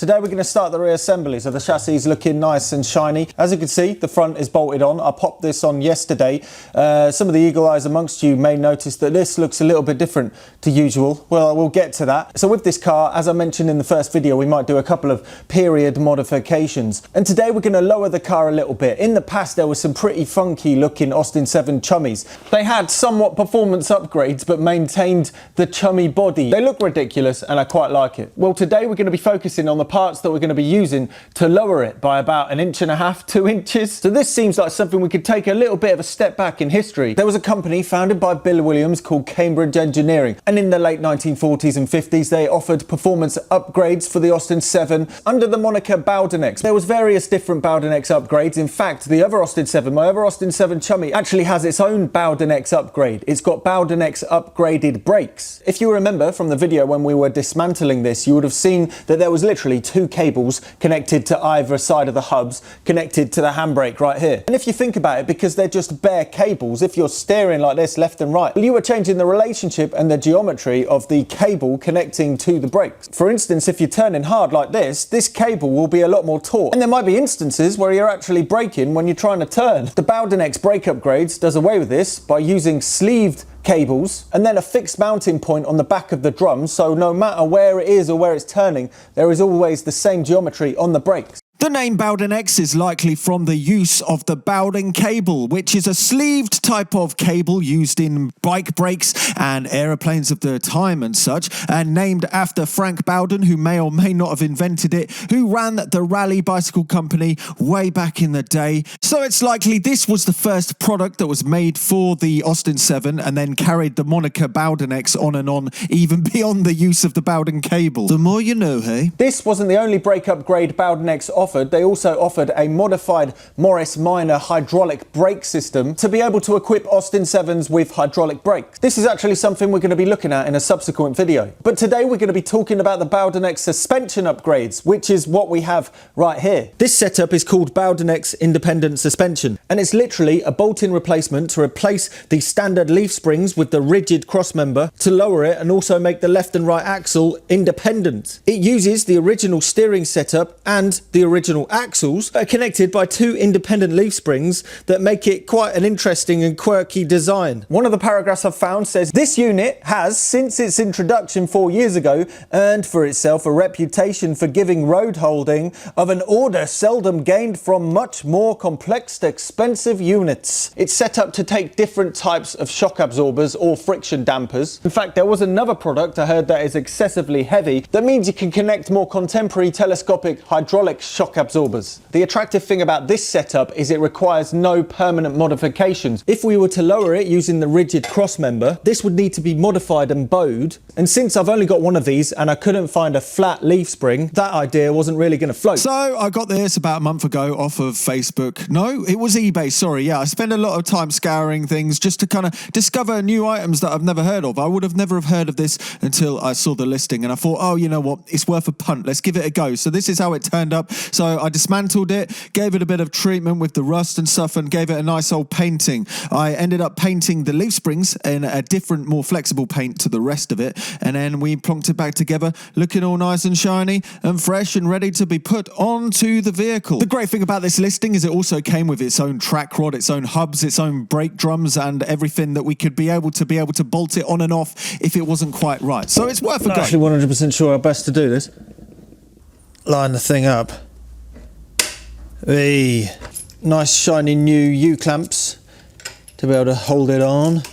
Today we're going to start the reassembly, so the chassis is looking nice and shiny. As you can see, the front is bolted on. I popped this on yesterday. Some of the eagle eyes amongst you may notice that this looks a little bit different to usual. Well, I will get to that. So with this car, as I mentioned in the first video, we might do a couple of period modifications. And today we're going to lower the car a little bit. In the past, there were some pretty funky looking Austin 7 chummies. They had somewhat performance upgrades, but maintained the chummy body. They look ridiculous and I quite like it. Well, today we're going to be focusing on the parts that we're going to be using to lower it by about 1.5 to 2 inches. So this seems like something we could take a little bit of a step back in history. There was a company founded by Bill Williams called Cambridge Engineering, and in the late 1940s and 50s they offered performance upgrades for the Austin 7 under the moniker Bowdenex. There was various different Bowdenex upgrades. In fact, the other Austin 7, my other Austin 7 chummy, actually has its own Bowdenex upgrade. It's got Bowdenex upgraded brakes. If you remember from the video when we were dismantling this, you would have seen that there was literally 2 cables connected to either side of the hubs, connected to the handbrake right here. And if you think about it, because they're just bare cables, if you're steering like this left and right, well, you are changing the relationship and the geometry of the cable connecting to the brakes. For instance, if you're turning hard like this cable will be a lot more taut. And there might be instances where you're actually braking when you're trying to turn. The Bowdenex brake upgrades does away with this by using sleeved cables and then a fixed mounting point on the back of the drum, so no matter where it is or where it's turning, there is always the same geometry on the brakes. The name Bowdenex is likely from the use of the Bowden cable, which is a sleeved type of cable used in bike brakes and aeroplanes of the time and such, and named after Frank Bowden, who may or may not have invented it, who ran the Rally Bicycle Company way back in the day. So it's likely this was the first product that was made for the Austin 7 and then carried the moniker Bowdenex on and on, even beyond the use of the Bowden cable. The more you know, hey? This wasn't the only brake upgrade Bowdenex offered. They also offered a modified Morris Minor hydraulic brake system to be able to equip Austin 7s with hydraulic brakes. This is actually something we're going to be looking at in a subsequent video. But today we're going to be talking about the Bowdenex suspension upgrades, which is what we have right here. This setup is called Bowdenex independent suspension, and it's literally a bolt-in replacement to replace the standard leaf springs with the rigid crossmember to lower it and also make the left and right axle independent. It uses the original steering setup and the original axles that are connected by 2 independent leaf springs that make it quite an interesting and quirky design. One of the paragraphs I've found says, this unit has, since its introduction 4 years ago, earned for itself a reputation for giving road holding of an order seldom gained from much more complex, expensive units. It's set up to take different types of shock absorbers or friction dampers. In fact, there was another product I heard that is excessively heavy. That means you can connect more contemporary telescopic hydraulic shock absorbers. The attractive thing about this setup is it requires no permanent modifications. If we were to lower it using the rigid crossmember, this would need to be modified and bowed. And since I've only got one of these and I couldn't find a flat leaf spring, that idea wasn't really going to float. So I got this about a month ago off of Facebook. No, it was eBay, sorry. Yeah, I spend a lot of time scouring things just to kind of discover new items that I've never heard of. I would have never have heard of this until I saw the listing and I thought, oh, you know what, it's worth a punt. Let's give it a go. So this is how it turned up. So I dismantled it, gave it a bit of treatment with the rust and stuff and gave it a nice old painting. I ended up painting the leaf springs in a different, more flexible paint to the rest of it, and then we plonked it back together, looking all nice and shiny and fresh and ready to be put onto the vehicle. The great thing about this listing is it also came with its own track rod, its own hubs, its own brake drums and everything that we could be able to bolt it on and off if it wasn't quite right. So it's worth a go. I'm actually 100% sure how best to do this. Line the thing up. Hey, nice shiny new U-clamps to be able to hold it on.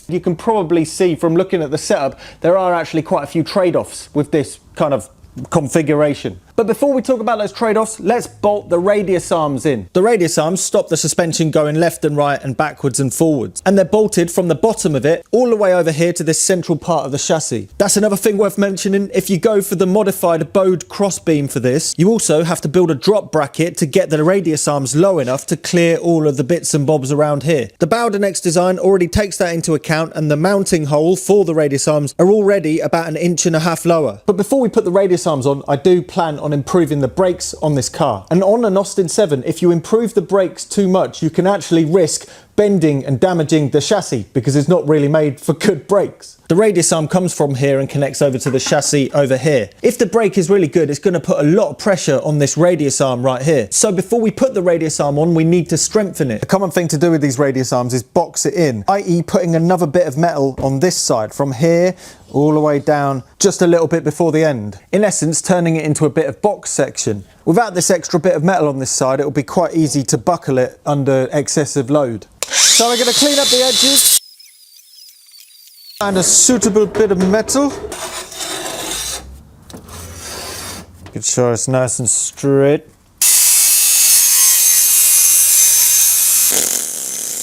You can probably see from looking at the setup, there are actually quite a few trade-offs with this kind of configuration. But before we talk about those trade-offs, let's bolt the radius arms in. The radius arms stop the suspension going left and right and backwards and forwards. And they're bolted from the bottom of it all the way over here to this central part of the chassis. That's another thing worth mentioning. If you go for the modified bowed crossbeam for this, you also have to build a drop bracket to get the radius arms low enough to clear all of the bits and bobs around here. The Bowdenex design already takes that into account, and the mounting hole for the radius arms are already about 1.5 inches lower. But before we put the radius arms on, I do plan on improving the brakes on this car. And on an Austin 7, if you improve the brakes too much, you can actually risk bending and damaging the chassis because it's not really made for good brakes. The radius arm comes from here and connects over to the chassis over here. If the brake is really good, it's going to put a lot of pressure on this radius arm right here. So before we put the radius arm on, we need to strengthen it. A common thing to do with these radius arms is box it in, i.e. putting another bit of metal on this side from here all the way down just a little bit before the end. In essence, turning it into a bit of box section. Without this extra bit of metal on this side, it will be quite easy to buckle it under excessive load. So we're going to clean up the edges. Find a suitable bit of metal. Make sure it's nice and straight.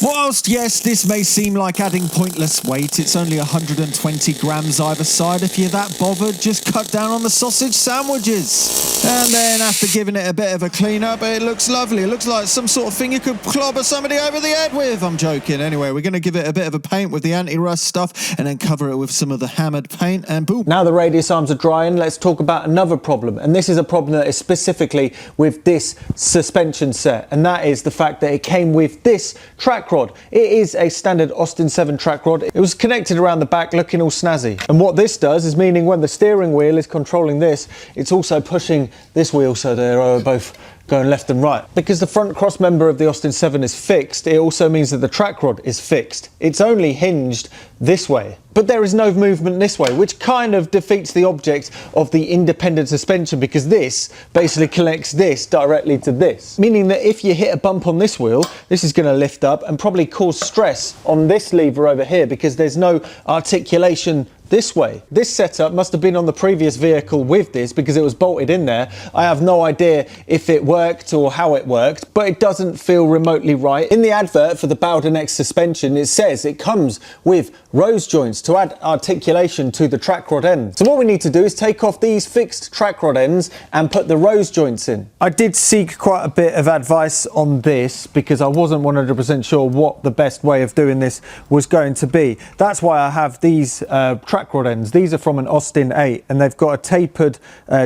Whilst, yes, this may seem like adding pointless weight, it's only 120 grams either side. If you're that bothered, just cut down on the sausage sandwiches. And then after giving it a bit of a clean up, it looks lovely. It looks like some sort of thing you could clobber somebody over the head with. I'm joking. Anyway, we're going to give it a bit of a paint with the anti-rust stuff and then cover it with some of the hammered paint and boom. Now the radius arms are drying, let's talk about another problem. And this is a problem that is specifically with this suspension set. And that is the fact that it came with this track rod. It is a standard Austin 7 track rod. It was connected around the back looking all snazzy. And what this does is meaning when the steering wheel is controlling this, it's also pushing this wheel so they're both going left and right. Because the front cross member of the Austin 7 is fixed, it also means that the track rod is fixed. It's only hinged this way. But there is no movement this way, which kind of defeats the object of the independent suspension because this basically connects this directly to this. Meaning that if you hit a bump on this wheel, this is going to lift up and probably cause stress on this lever over here because there's no articulation this way. This setup must have been on the previous vehicle with this because it was bolted in there. I have no idea if it worked or how it worked, but it doesn't feel remotely right. In the advert for the Bowdenex suspension, it says it comes with rose joints to add articulation to the track rod end. So what we need to do is take off these fixed track rod ends and put the rose joints in. I did seek quite a bit of advice on this because I wasn't 100% sure what the best way of doing this was going to be. That's why I have these track rod ends. These are from an Austin 8 and they've got a tapered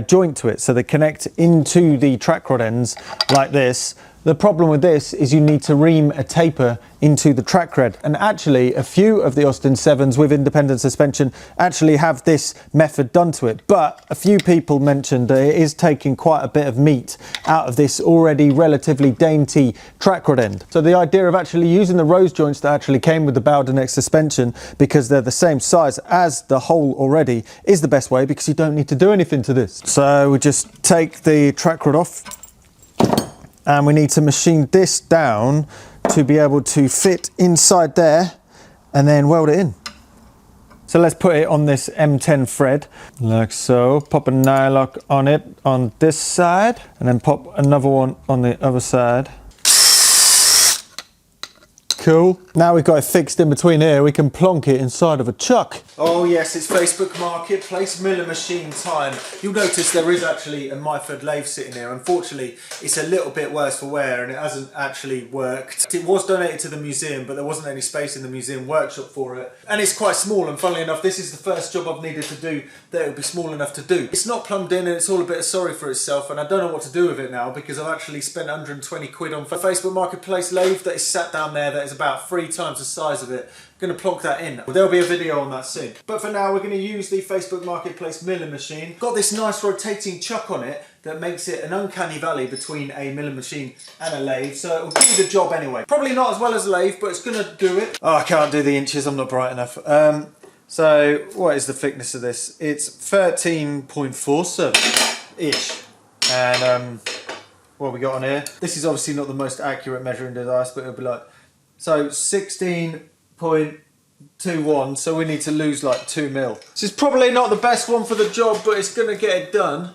joint to it, so they connect into the track rod ends like this. The problem with this is you need to ream a taper into the track rod, and actually a few of the Austin 7s with independent suspension actually have this method done to it, but a few people mentioned that it is taking quite a bit of meat out of this already relatively dainty track rod end. So the idea of actually using the rose joints that actually came with the Bowdenex suspension, because they're the same size as the hole already, is the best way because you don't need to do anything to this. So we just take the track rod off and we need to machine this down to be able to fit inside there and then weld it in. So let's put it on this M10 thread, like so. Pop a nylock on it on this side and then pop another one on the other side. Cool. Now we've got it fixed in between here, we can plonk it inside of a chuck. Oh yes, it's Facebook Marketplace milling machine time. You'll notice there is actually a Myford lathe sitting here. Unfortunately, it's a little bit worse for wear and it hasn't actually worked. It was donated to the museum, but there wasn't any space in the museum workshop for it. And it's quite small, and funnily enough, this is the first job I've needed to do that it would be small enough to do. It's not plumbed in and it's all a bit sorry for itself, and I don't know what to do with it now because I've actually spent 120 quid on a Facebook Marketplace lathe that is sat down there that is about 3 times the size of it. I'm going to plonk that in. There'll be a video on that soon. But for now, we're going to use the Facebook Marketplace milling machine. Got this nice rotating chuck on it that makes it an uncanny valley between a milling machine and a lathe, so it'll do the job anyway. Probably not as well as a lathe, but it's going to do it. Oh, I can't do the inches, I'm not bright enough. So what is the thickness of this? It's 13.47-ish. And what have we got on here? This is obviously not the most accurate measuring device, but it'll be like, so 16.21, so we need to lose like 2 mil. This is probably not the best one for the job, but it's going to get it done.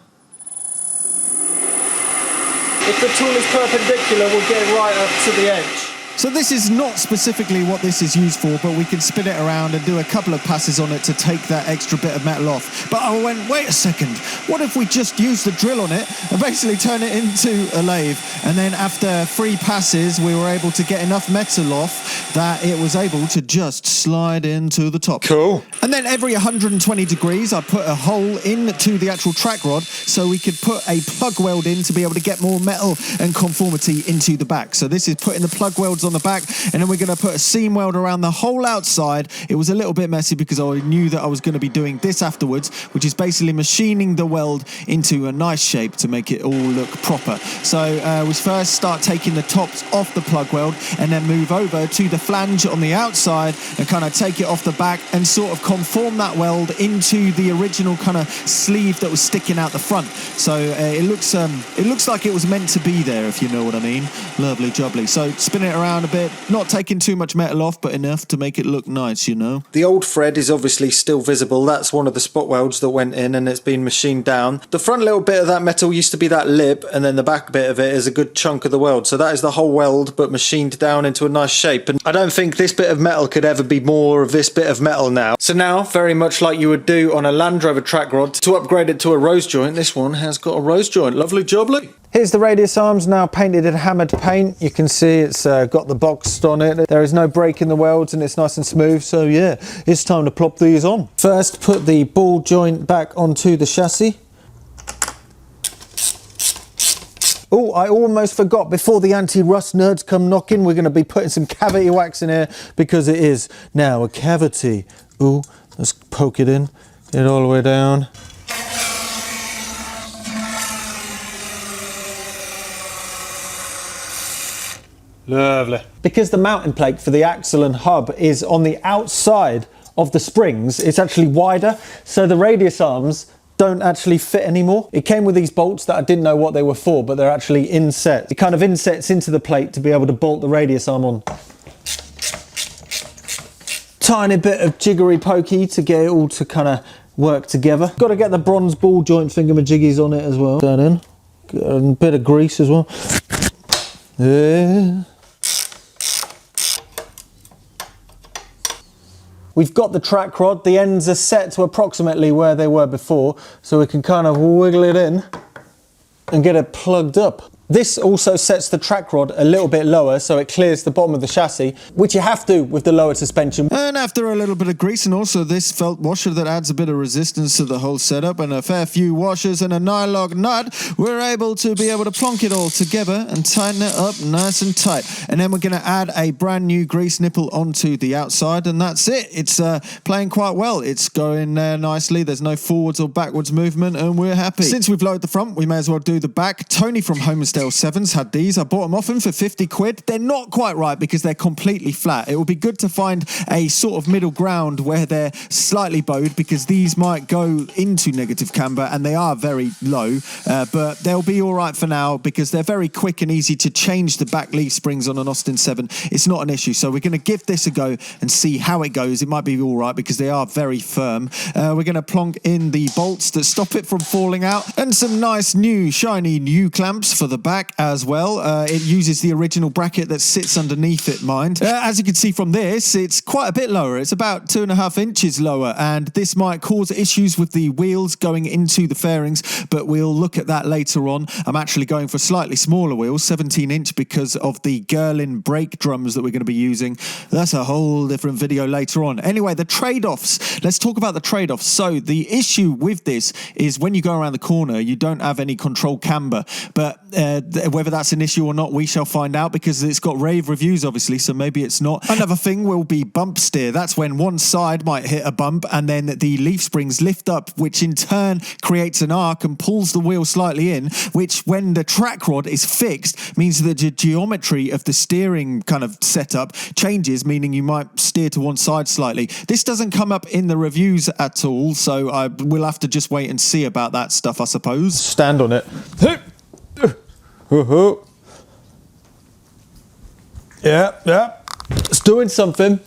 If the tool is perpendicular, we'll get it right up to the edge. So this is not specifically what this is used for, but we can spin it around and do a couple of passes on it to take that extra bit of metal off. But I went, wait a second, what if we just use the drill on it and basically turn it into a lathe? And then after 3 passes, we were able to get enough metal off that it was able to just slide into the top. Cool. And then every 120 degrees, I put a hole into the actual track rod so we could put a plug weld in to be able to get more metal and conformity into the back. So this is putting the plug welds on on the back, and then we're going to put a seam weld around the whole outside. It was a little bit messy because I knew that I was going to be doing this afterwards, which is basically machining the weld into a nice shape to make it all look proper. So we first start taking the tops off the plug weld and then move over to the flange on the outside and kind of take it off the back and sort of conform that weld into the original kind of sleeve that was sticking out the front. So it looks like it was meant to be there, if you know what I mean. Lovely jubbly. So spin it around a bit, not taking too much metal off, but enough to make it look nice, you know. The old thread is obviously still visible. That's one of the spot welds that went in and it's been machined down. The front little bit of that metal used to be that lip, and then the back bit of it is a good chunk of the weld. So that is the whole weld, but machined down into a nice shape. And I don't think this bit of metal could ever be more of this bit of metal now. So now, very much like you would do on a Land Rover track rod, to upgrade it to a rose joint, this one has got a rose joint. Lovely jubbly. Here's the radius arms now painted in hammered paint. You can see it's got the box on it. There is no break in the welds and it's nice and smooth. So yeah, it's time to plop these on. First, put the ball joint back onto the chassis. Oh, I almost forgot, before the anti-rust nerds come knocking, we're going to be putting some cavity wax in here because it is now a cavity. Oh, let's poke it in, get it all the way down. Lovely. Because the mounting plate for the axle and hub is on the outside of the springs, it's actually wider, so the radius arms don't actually fit anymore. It came with these bolts that I didn't know what they were for, but they're actually inset. It kind of insets into the plate to be able to bolt the radius arm on. Tiny bit of jiggery pokey to get it all to kind of work together. Got to get the bronze ball joint thingamajiggies on it as well. That in. Got a bit of grease as well. Yeah. We've got the track rod, the ends are set to approximately where they were before, so we can kind of wiggle it in and get it plugged up. This also sets the track rod a little bit lower so it clears the bottom of the chassis, which you have to with the lower suspension. And after a little bit of grease and also this felt washer that adds a bit of resistance to the whole setup and a fair few washers and a nylon nut, we're able to plonk it all together and tighten it up nice and tight. And then we're going to add a brand new grease nipple onto the outside, and that's it. It's playing quite well. It's going there nicely. There's no forwards or backwards movement, and we're happy. Since we've loaded the front, we may as well do the back. Tony from Homestead 7s had these. I bought them off him for 50 quid. They're not quite right because they're completely flat. It would be good to find a sort of middle ground where they're slightly bowed, because these might go into negative camber and they are very low, but they'll be all right for now because they're very quick and easy to change the back leaf springs on an Austin 7. It's not an issue. So we're going to give this a go and see how it goes. It might be all right because they are very firm. We're going to plonk in the bolts that stop it from falling out and some nice new shiny new clamps for the back as well. It uses the original bracket that sits underneath it, mind. As you can see from this, it's quite a bit lower. It's about 2.5 inches lower, and this might cause issues with the wheels going into the fairings, but we'll look at that later on. I'm actually going for slightly smaller wheels, 17-inch, because of the Girlin brake drums that we're going to be using. That's a whole different video later on. Anyway, the trade-offs. Let's talk about the trade-offs. So the issue with this is when you go around the corner, you don't have any control camber, but whether that's an issue or not, we shall find out, because it's got rave reviews, obviously, so maybe it's not. Another thing will be bump steer. That's when one side might hit a bump and then the leaf springs lift up, which in turn creates an arc and pulls the wheel slightly in, which when the track rod is fixed means that the geometry of the steering kind of setup changes, meaning you might steer to one side slightly. This doesn't come up in the reviews at all, so we'll have to just wait and see about that stuff, I suppose. Stand on it. Yeah, it's doing something.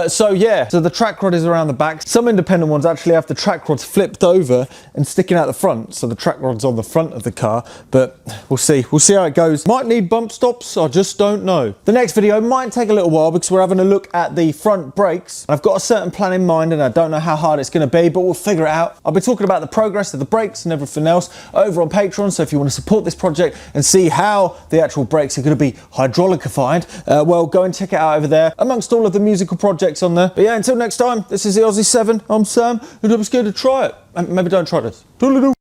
So the track rod is around the back. Some independent ones actually have the track rods flipped over and sticking out the front, so the track rod's on the front of the car, but we'll see how it goes. Might need bump stops, I just don't know. The next video might take a little while because we're having a look at the front brakes. I've got a certain plan in mind and I don't know how hard it's going to be, but we'll figure it out. I'll be talking about the progress of the brakes and everything else over on Patreon, so if you want to support this project and see how the actual brakes are going to be hydraulicified, well, go and check it out over there amongst all of the musical projects on there. But yeah, until next time, this is the Aussie 7. I'm Sam, and I'm scared to try it. Maybe don't try this. Toodaloo.